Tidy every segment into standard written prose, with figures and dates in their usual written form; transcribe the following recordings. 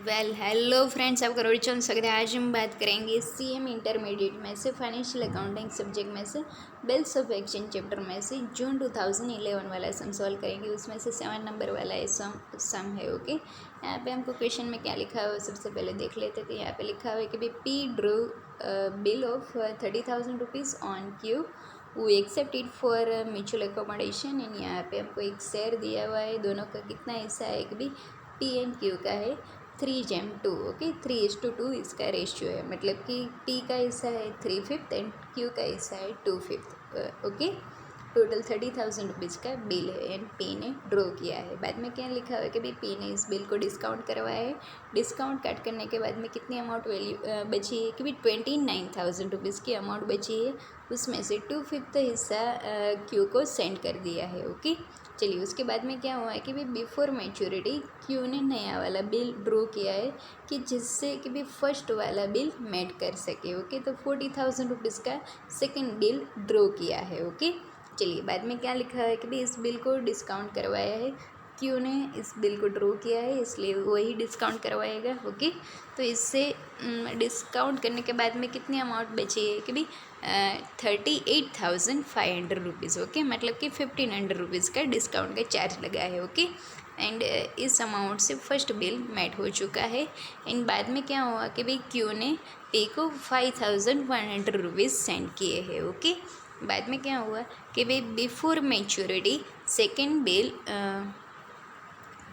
Hello friends, आपका रोहित स्वागत है। आज हम बात करेंगे सीएम इंटरमीडिएट में से फाइनेंशियल अकाउंटिंग सब्जेक्ट में से बिल्स ऑफ एक्सचेंज चैप्टर में से जून 2011 वाला सम सॉल्व करेंगे। उसमें से 7 नंबर वाला सम है। ओके, यहाँ पे हमको क्वेश्चन में क्या लिखा हुआ है सबसे पहले देख लेते थे। यहाँ पे लिखा हुआ है कि भाई P drew bill of 30,000 rupees on Q, वो accept it for mutual accommodation. And यहाँ पे हमको एक शेयर दिया हुआ है, दोनों का कितना हिस्सा है कि भाई पी एंड क्यू का है 3:2। ओके, 3:2 इसका रेशियो है, मतलब कि पी का हिस्सा है 3/5 एंड क्यू का हिस्सा है 2/5। ओके, टोटल 30,000 रुपीज़ का बिल है एंड पी ने ड्रॉ किया है। बाद में क्या लिखा हुआ है कि भाई पी ने इस बिल को डिस्काउंट करवाया है। डिस्काउंट कट करने के बाद में कितनी अमाउंट वैल्यू बची है कि भाई 29,000 रुपीज़ की अमाउंट बची है। उसमें से 2/5 हिस्सा क्यू को सेंड कर दिया है। ओके, चलिए उसके बाद में क्या हुआ है कि भाई बिफोर मैच्योरिटी क्यू ने नया वाला बिल ड्रॉ किया है कि जिससे कि भाई फर्स्ट वाला बिल मेट कर सके। ओके, तो 40,000 रुपीज़ का सेकंड बिल ड्रॉ किया है। ओके, चलिए बाद में क्या लिखा है कि भाई इस बिल को डिस्काउंट करवाया है। क्यू ने इस बिल को ड्रॉ किया है इसलिए वही डिस्काउंट करवाएगा। ओके, तो इससे डिस्काउंट करने के बाद में कितनी अमाउंट बची है कि भाई 38,500 रुपीज़। ओके, मतलब कि 1,500 रुपीज़ का डिस्काउंट का चार्ज लगा है। ओके, एंड इस अमाउंट से फर्स्ट बिल मेट हो चुका है। एंड बाद में क्या हुआ कि भाई क्यू ने पे को 5,100 रुपीज़ सेंड किए हैं। ओके, बाद में क्या हुआ कि भाई before maturity second bill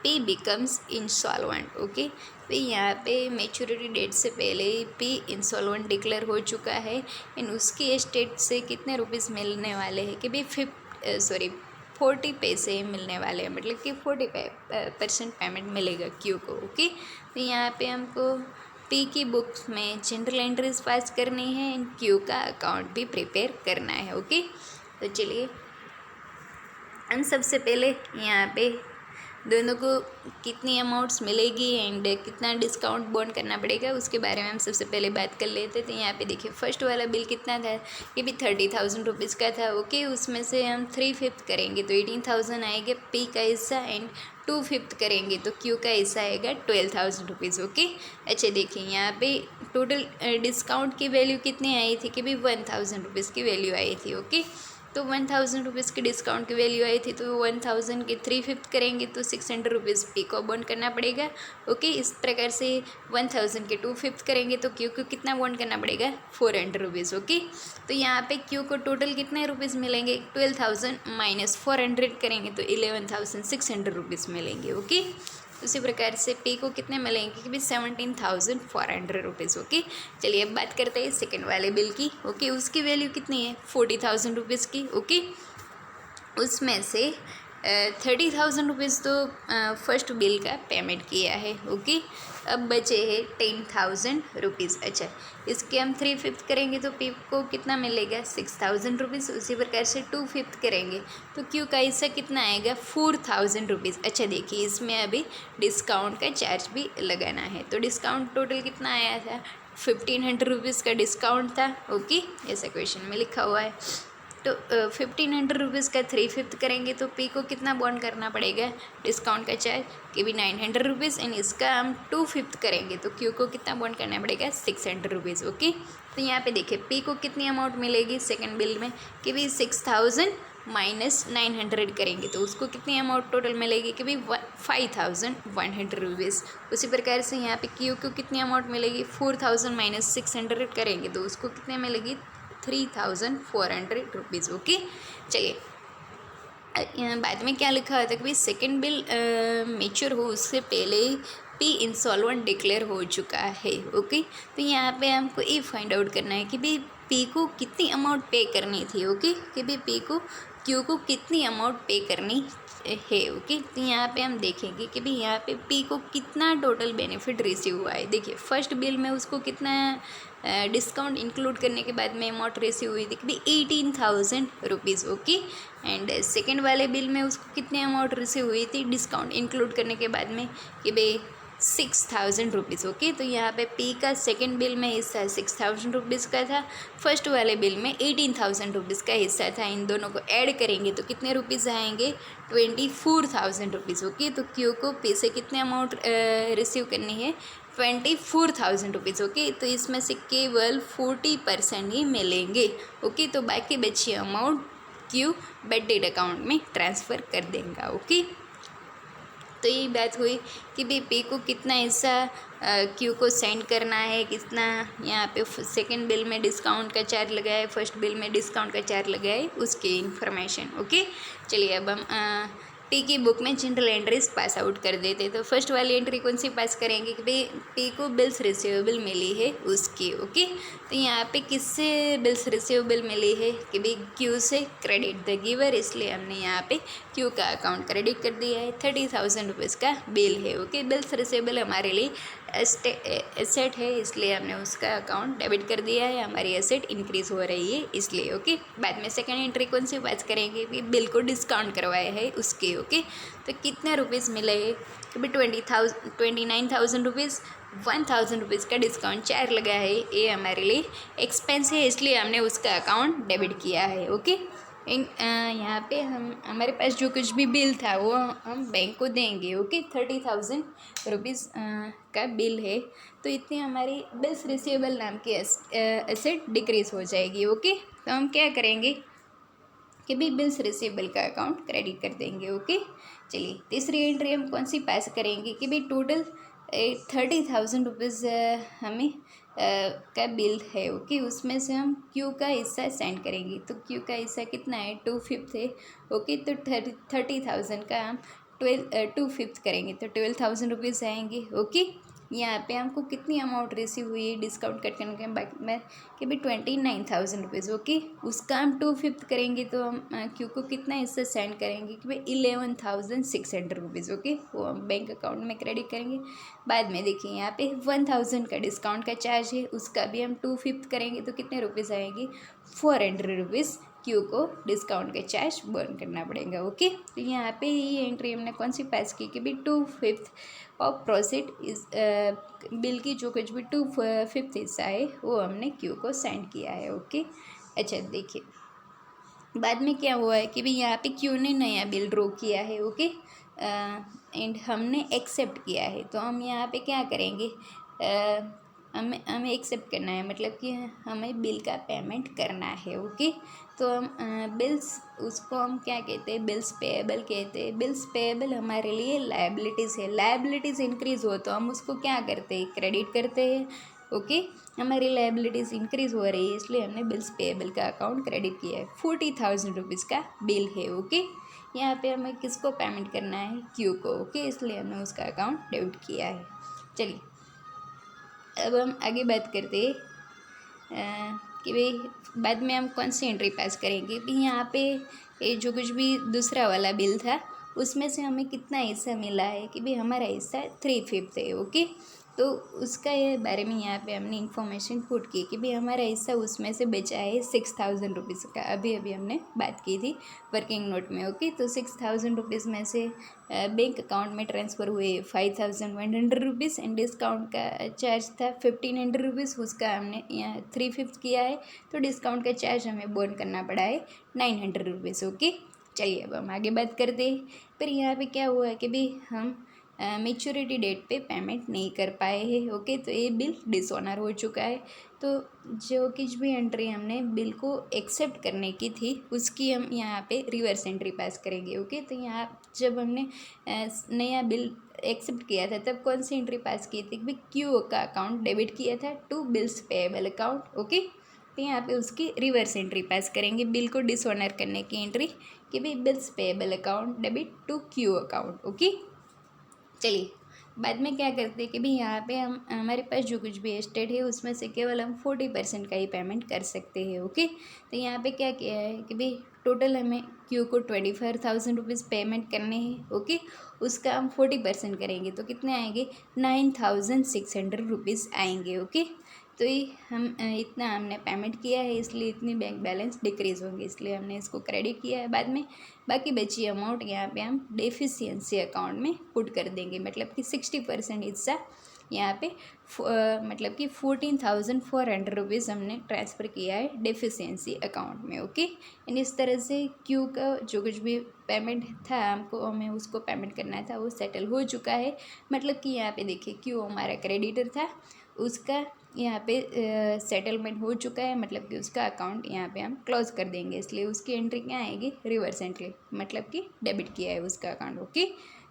P becomes insolvent. Okay, तो यहाँ पे मैच्योरिटी डेट से पहले ही पी इंसॉल्वेंट डिक्लेयर हो चुका है एंड उसकी एस्टेट से कितने रुपीज़ मिलने वाले हैं कि भाई 40 पैसे मिलने वाले हैं, मतलब कि 40% पेमेंट मिलेगा क्यू को। ओके, तो यहाँ पे हमको पी की बुक्स में जनरल एंट्रीज पास करनी है एंड क्यू का अकाउंट भी प्रिपेयर करना है। ओके, तो चलिए हम सबसे पहले यहाँ पे दोनों को कितनी अमाउंट्स मिलेगी एंड कितना डिस्काउंट बॉन्ड करना पड़ेगा उसके बारे में हम सबसे पहले बात कर लेते थे। यहाँ पे देखिए फर्स्ट वाला बिल कितना था, ये भी 30,000 रुपीज़ का था। ओके, उसमें से हम 3/5 करेंगे तो 18,000 आएगा पी का हिस्सा एंड 2/5 करेंगे तो क्यू का हिस्सा आएगा 12,000 रुपीज़। ओके, अच्छा देखिए यहाँ पे टोटल डिस्काउंट की वैल्यू कितनी आई थी कि भाई 1,000 रुपीज़ की वैल्यू आई थी। ओके, तो 1,000 रुपीज़ की डिस्काउंट की वैल्यू आई थी तो 1,000 के 3/5 करेंगे तो 600 रुपीज़ पी को बॉन्ड करना पड़ेगा। ओके, इस प्रकार से 1,000 के 2/5 करेंगे तो क्यू को कितना बॉन्ड करना पड़ेगा 400 रुपीज़। ओके, तो यहाँ पे क्यू को टोटल कितने रुपीज़ मिलेंगे 12,000 माइनस 400 करेंगे तो 11,600 रुपीज़ मिलेंगे। ओके, उसी प्रकार से पी को कितने मिलेंगे कि भाई 17,400 रुपीज़। ओके, चलिए अब बात करते हैं सेकंड वाले बिल की। ओके, उसकी वैल्यू कितनी है 40,000 रुपीज़ की। ओके, उसमें से 30,000 रुपीज़ तो फर्स्ट बिल का पेमेंट किया है। ओके, अब बचे हैं 10,000 रुपीज़। अच्छा, इसके हम 3/5 करेंगे तो पी को कितना मिलेगा 6,000 रुपीज़। उसी प्रकार से 2/5 करेंगे तो क्यू का हिस्सा कितना आएगा 4,000 रुपीज़। अच्छा देखिए इसमें अभी डिस्काउंट का चार्ज भी लगाना है तो डिस्काउंट टोटल कितना आया था 1,500 रुपीज़ का डिस्काउंट था। ओके, ऐसा क्वेश्चन में लिखा हुआ है। तो 1,500 रुपीज़ का 3/5 करेंगे तो पी को कितना बॉन्ड करना पड़ेगा डिस्काउंट का चार्ज कि भी 900 रुपीज़ एंड इसका हम 2/5 करेंगे तो क्यू को कितना बॉन्ड करना पड़ेगा 600 रुपीज़। ओके, तो यहाँ पे देखिए पी को कितनी अमाउंट मिलेगी सेकंड बिल में कि भी 6,000 माइनस 900 करेंगे तो उसको कितनी अमाउंट टोटल मिलेगी कि भी 5,100 रुपीज़। उसी प्रकार से यहाँ पे क्यू को कितनी अमाउंट मिलेगी 4,000 माइनस 600 करेंगे तो उसको कितने मिलेगी 3,400 रुपीज़। ओके, चलिए बाद में क्या लिखा होता है कि भाई सेकेंड बिल मेच्योर हो उससे पहले पी इंसॉल्वेंट डिक्लेयर हो चुका है। ओके, तो यहाँ पे हमको ये फाइंड आउट करना है कि भाई पी को कितनी अमाउंट पे करनी थी। ओके, कि भाई पी को क्यू को कितनी अमाउंट पे करनी है। ओके, तो यहाँ पे हम देखेंगे कि भाई यहाँ पे पी को कितना टोटल बेनिफिट रिसीव हुआ है। देखिए फर्स्ट बिल में उसको कितना डिस्काउंट इंक्लूड करने के बाद में अमाउंट रिसीव हुई थी कि भाई 18,000 रुपीज़। ओके, एंड सेकेंड वाले बिल में उसको कितनी अमाउंट रिसीव हुई थी डिस्काउंट इंक्लूड करने के बाद में कि भाई 6,000 रुपीज़। ओके, तो यहाँ पे पी का सेकंड बिल में हिस्सा 6,000 रुपीज़ का था, फर्स्ट वाले बिल में 18,000 रुपीज़ का हिस्सा था। इन दोनों को ऐड करेंगे तो कितने रुपीज़ आएंगे? 24,000 रुपीज़। ओके, तो क्यू को पी से कितने अमाउंट रिसीव करनी है? 24,000 रुपीज़। ओके, तो इसमें से केवल 40% ही मिलेंगे। ओके, तो बाकी बची amount Q bad debt account में ट्रांसफ़र कर देंगे। ओके, तो यही बात हुई कि भाई पे को कितना हिस्सा क्यू को सेंड करना है, कितना यहाँ पे सेकंड बिल में डिस्काउंट का चार्ज लगा है, फर्स्ट बिल में डिस्काउंट का चार्ज लगा है, उसकी इन्फॉर्मेशन। ओके, चलिए अब हम पी की बुक में जनरल एंट्रीज पास आउट कर देते। तो फर्स्ट वाली एंट्री कौन सी पास करेंगे कि भाई पी को बिल्स रिसीवेबल मिली है उसकी। ओके, तो यहाँ पे किससे बिल्स रिसीवेबल मिली है कि भाई क्यू से, क्रेडिट द गिवर, इसलिए हमने यहाँ पे क्यू का अकाउंट क्रेडिट कर दिया है। 30,000 रुपीज़ का बिल है। ओके, बिल्स रिसीवेबल हमारे लिए एसेट है, इसलिए हमने उसका अकाउंट डेबिट कर दिया है। हमारी एसेट इंक्रीज हो रही है इसलिए। ओके, बाद में सेकंड एंट्री कौन सी बात करेंगे कि बिल को डिस्काउंट करवाया है उसके। ओके, तो कितने रुपीज़ मिले है कि भाई 29,000 रुपीज़, 1,000 रुपीज़ का डिस्काउंट चार्ज लगा है। ये हमारे लिए एक्सपेंस है, इसलिए हमने उसका अकाउंट डेबिट किया है। ओके, यहाँ पे हमारे पास जो कुछ भी बिल था वो हम बैंक को देंगे। ओके, 30,000 रुपीज़ का बिल है, तो इतनी हमारी बिल्स रिसीवेबल नाम की एसेट डिक्रीज हो जाएगी। ओके, तो हम क्या करेंगे कि भी बिल्स रिसीवेबल का अकाउंट क्रेडिट कर देंगे। ओके, चलिए तीसरी एंट्री हम कौन सी पास करेंगे कि भाई टोटल 30,000 रुपीज़ हमें का बिल है। ओके, उसमें से हम क्यू का हिस्सा सेंड करेंगे। तो क्यू का हिस्सा कितना है? 2/5 है। ओके, तो 30,000 का हम 2/5 करेंगे तो 12,000 रुपीज़ आएंगे। ओके, यहाँ पे हमको कितनी अमाउंट रिसीव हुई है डिस्काउंट कट करने के बाद में कि भाई 29,000 रुपीज़। ओके, उसका हम 2/5 करेंगे तो हम क्यू को कितना हिस्सा सेंड करेंगे कि भाई 11,600 रुपीज़। ओके, वो हम बैंक अकाउंट में क्रेडिट करेंगे। बाद में देखिए यहाँ पे 1,000 का डिस्काउंट का चार्ज है, उसका भी हम 2/5 करेंगे तो कितने रुपीज़ आएंगे? 400 रुपीज़ क्यू को डिस्काउंट का चार्ज बर्न करना पड़ेगा। ओके, तो यहाँ पे ये एंट्री हमने कौन सी पास की कि भाई 2/5 ऑफ प्रोसीड इस बिल की जो कुछ भी 2/5 हिस्सा है वो हमने क्यू को सेंड किया है। ओके, अच्छा देखिए बाद में क्या हुआ है कि भाई यहाँ पे क्यू ने नया बिल ड्रॉ किया है। ओके, एंड हमने एक्सेप्ट किया है, तो हम यहाँ पे क्या करेंगे? हमें एक्सेप्ट करना है, मतलब कि हमें बिल का पेमेंट करना है। ओके, तो हम बिल्स, उसको हम क्या कहते हैं? बिल्स पेएबल कहते हैं। बिल्स पेएबल हमारे लिए लायबिलिटीज़ है। लायबिलिटीज़ इंक्रीज़ हो तो हम उसको क्या करते हैं? क्रेडिट करते हैं। ओके, हमारी लायबिलिटीज़ इंक्रीज़ हो रही है इसलिए हमने बिल्स पेएबल का अकाउंट क्रेडिट किया है। 40,000 रुपीज़ का बिल है। ओके, यहाँ पे हमें किसको पेमेंट करना है? क्यू को। ओके, इसलिए हमने उसका अकाउंट डेबिट किया है। चलिए अब हम आगे बात करते हैं कि भाई बाद में हम कौन सी एंट्री पास करेंगे। भी यहाँ पे ये जो कुछ भी दूसरा वाला बिल था उसमें से हमें कितना हिस्सा मिला है कि भाई हमारा हिस्सा 3/5 है। ओके, तो उसका ये बारे में यहाँ पे हमने इंफॉर्मेशन पुट की कि भाई हमारा हिस्सा उसमें से बचा है 6,000 रुपीज़ का। अभी अभी हमने बात की थी वर्किंग नोट में। ओके, तो 6,000 रुपीज़ में से बैंक अकाउंट में ट्रांसफ़र हुए 5,100 रुपीज़ एंड डिस्काउंट का चार्ज था 1,500 रुपीज़, उसका हमने यहाँ 3/5 किया है, तो डिस्काउंट का चार्ज हमें बोर्न करना पड़ा है 900 रुपीज़। ओके, चलिए अब हम आगे बात करते हैं। फिर यहाँ पे क्या हुआ है कि भाई हम मेच्योरिटी डेट पे पेमेंट नहीं कर पाए हैं। ओके, तो ये बिल डिसऑनर हो चुका है। तो जो कुछ भी एंट्री हमने बिल को एक्सेप्ट करने की थी उसकी हम यहाँ पे रिवर्स एंट्री पास करेंगे। ओके, तो यहाँ जब हमने नया बिल एक्सेप्ट किया था तब कौन सी एंट्री पास की थी कि भाई क्यू का अकाउंट डेबिट किया था to bills payable account. Okay, तो यहाँ पे उसकी रिवर्स एंट्री पास करेंगे बिल को डिसऑनर करने की एंट्री कि भाई bills payable account debit to Q account. Okay, चलिए बाद में क्या करते हैं कि भाई यहाँ पे हम हमारे पास जो कुछ भी एस्टेट है उसमें से केवल हम 40% का ही पेमेंट कर सकते हैं। ओके, तो यहाँ पे क्या किया है कि भाई टोटल हमें क्यू को 24,000 रुपीज़ पेमेंट करने हैं। ओके, उसका हम 40% करेंगे तो कितने आएंगे? 9,600 रुपीज़ आएंगे। ओके, तो ये हम इतना हमने पेमेंट किया है, इसलिए इतनी बैंक बैलेंस डिक्रीज़ होंगी, इसलिए हमने इसको क्रेडिट किया है। बाद में बाकी बची अमाउंट यहाँ पे हम डेफिशिएंसी अकाउंट में पुट कर देंगे, मतलब कि 60% हिस्सा यहाँ पे मतलब कि 14,400 रुपीज़ हमने ट्रांसफ़र किया है डेफिशिएंसी अकाउंट में। ओके, एंड इस तरह से क्यू का जो कुछ भी पेमेंट था हमको, हमें उसको पेमेंट करना था, वो सेटल हो चुका है। मतलब कि यहाँ पे देखिए क्यू हमारा क्रेडिटर था, उसका यहाँ पे सेटलमेंट हो चुका है, मतलब कि उसका अकाउंट यहाँ पे हम क्लोज कर देंगे, इसलिए उसकी एंट्री क्या आएगी, रिवर्स एंट्री, मतलब कि डेबिट किया है उसका अकाउंट। ओके,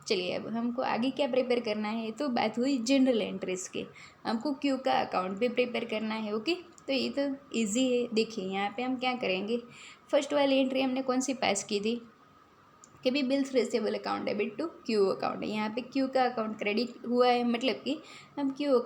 चलिए अब हमको आगे क्या प्रिपेयर करना है, तो बात हुई जनरल एंट्रीज के, हमको क्यू का अकाउंट भी प्रिपेयर करना है। ओके, तो ये तो ईजी है। देखिए यहाँ पे हम क्या करेंगे, फर्स्ट वाली एंट्री हमने कौन सी पास की थी कि भी bills receivable account debit to Q account है। यहाँ पे क्यू का अकाउंट क्रेडिट हुआ है, मतलब कि हम क्यू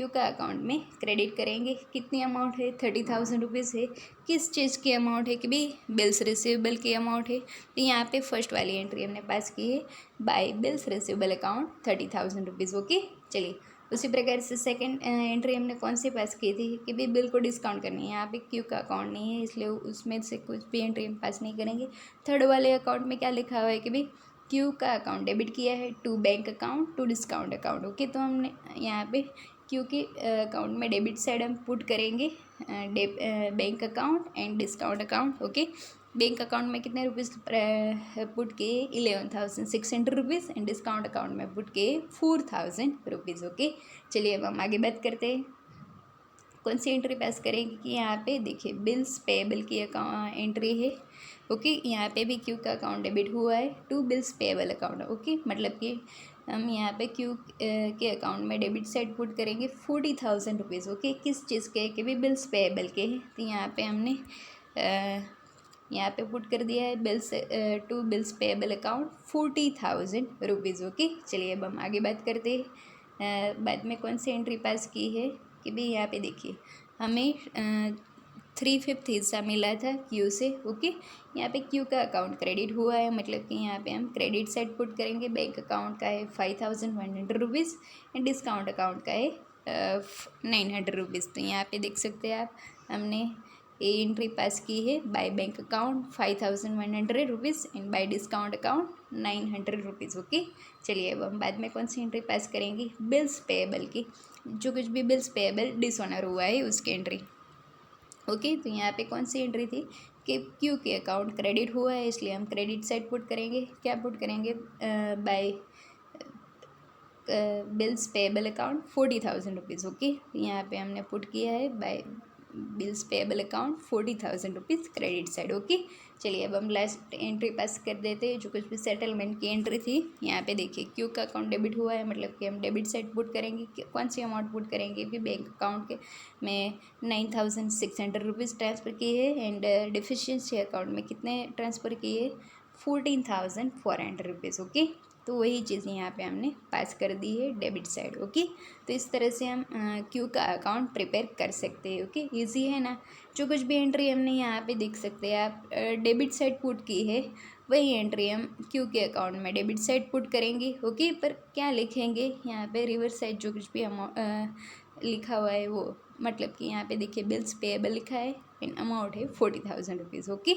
का अकाउंट में क्रेडिट करेंगे। कितनी अमाउंट है, 30,000 रुपीज़ है। किस चीज़ की अमाउंट है कि भी बिल्स रिसीवेबल की अमाउंट है। तो यहाँ पे फर्स्ट वाली एंट्री हमने पास की है, by bills receivable account 30,000 rupees. Okay, चलिए उसी प्रकार से सेकंड एंट्री हमने कौन सी पास की थी कि भी बिल को डिस्काउंट करनी है। यहाँ पे क्यू का अकाउंट नहीं है, इसलिए उसमें से कुछ भी एंट्री हम पास नहीं करेंगे। थर्ड वाले अकाउंट में क्या लिखा हुआ है कि भी क्यू का अकाउंट डेबिट किया है to bank account to discount account. Okay, तो हमने यहाँ पे क्यू के अकाउंट में डेबिट साइड हम पुट करेंगे bank account and discount account. Okay, bank account में कितने रुपीज़ पुट किए, 11,600 रुपीज़, एंड डिस्काउंट अकाउंट में पुट किए 4,000 रुपीज़। ओके, चलिए अब हम आगे बात करते हैं कौन सी एंट्री पास करेंगे कि यहाँ पे देखिए बिल्स पेएबल की एंट्री है। ओके, यहाँ पे भी क्यू का अकाउंट डेबिट हुआ है to bills payable account. Okay, मतलब कि हम यहाँ पे क्यू के अकाउंट में डेबिट साइड पुट करेंगे 40,000 रुपीज़। ओके, किस चीज़ के कि भी बिल्स पेएबल के हैं, तो यहाँ पे हमने यहाँ पे पुट कर दिया है bills to bills payable account 40,000 rupees. Okay, चलिए अब हम आगे बात करते हैं बाद में कौन सी एंट्री पास की है कि भाई यहाँ पे देखिए हमें 3/5 हिस्सा मिला था क्यू से। ओके, यहाँ पे क्यू का अकाउंट क्रेडिट हुआ है, मतलब कि यहाँ पे हम क्रेडिट साइड पुट करेंगे। बैंक अकाउंट का है 5,100 रुपीज़ एंड डिस्काउंट अकाउंट का है 900 रुपीज़। तो यहाँ पे देख सकते हैं आप, हमने ये एंट्री पास की है by bank account 5,100 rupees and bye discount account 900 rupees. Okay, चलिए अब हम बाद में कौन सी एंट्री पास करेंगे, बिल्स पेएबल की, जो कुछ भी बिल्स पेएबल डिसऑनर हुआ है उसकी एंट्री। ओके, तो यहाँ पे कौन सी एंट्री थी कि क्यू के अकाउंट क्रेडिट हुआ है, इसलिए हम क्रेडिट साइड पुट करेंगे। क्या पुट करेंगे, by bills payable account 40,000 rupees. Okay, यहाँ पे हमने पुट किया है by bills payable account 40,000 rupees credit side. Okay, चलिए अब हम लास्ट एंट्री पास कर देते हैं, जो कुछ भी सेटलमेंट की एंट्री थी। यहाँ पे देखिए क्यू का अकाउंट डेबिट हुआ है, मतलब कि हम डेबिट साइड पुट करेंगे। कौन सी अमाउंट पुट करेंगे कि बैंक अकाउंट के में 9,600 रुपीज़ ट्रांसफ़र किए हैं एंड डिफिशियंसी अकाउंट में कितने ट्रांसफ़र किए, 14,400 रुपीज़। ओके, तो वही चीज़ यहाँ पे हमने पास कर दी है डेबिट साइड। ओके, तो इस तरह से हम क्यू का अकाउंट प्रिपेयर कर सकते हैं। ओके, इजी है ना। जो कुछ भी एंट्री हमने यहाँ पे देख सकते हैं आप, डेबिट साइड पुट की है, वही एंट्री हम क्यू के अकाउंट में डेबिट साइड पुट करेंगे। ओके, पर क्या लिखेंगे यहाँ पे, रिवर्स साइड जो कुछ भी लिखा हुआ है वो, मतलब कि यहाँ पे देखिए बिल्स पेएबल लिखा है एंड अमाउंट है 40,000 रुपीज़। ओके,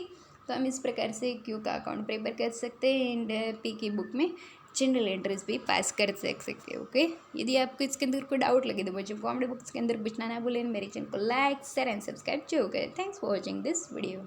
तो हम इस प्रकार से क्यू का अकाउंट प्रिपेयर कर सकते हैं एंड पी की बुक में जनरल एंट्रीज भी पास कर सकते हैं। ओके, यदि आपको इसके अंदर कोई डाउट लगे तो मुझे कमेंट बॉक्स के अंदर पूछना ना भूलें। मेरे चैनल को लाइक शेयर एंड सब्सक्राइब जरूर करें। Thanks for watching this video.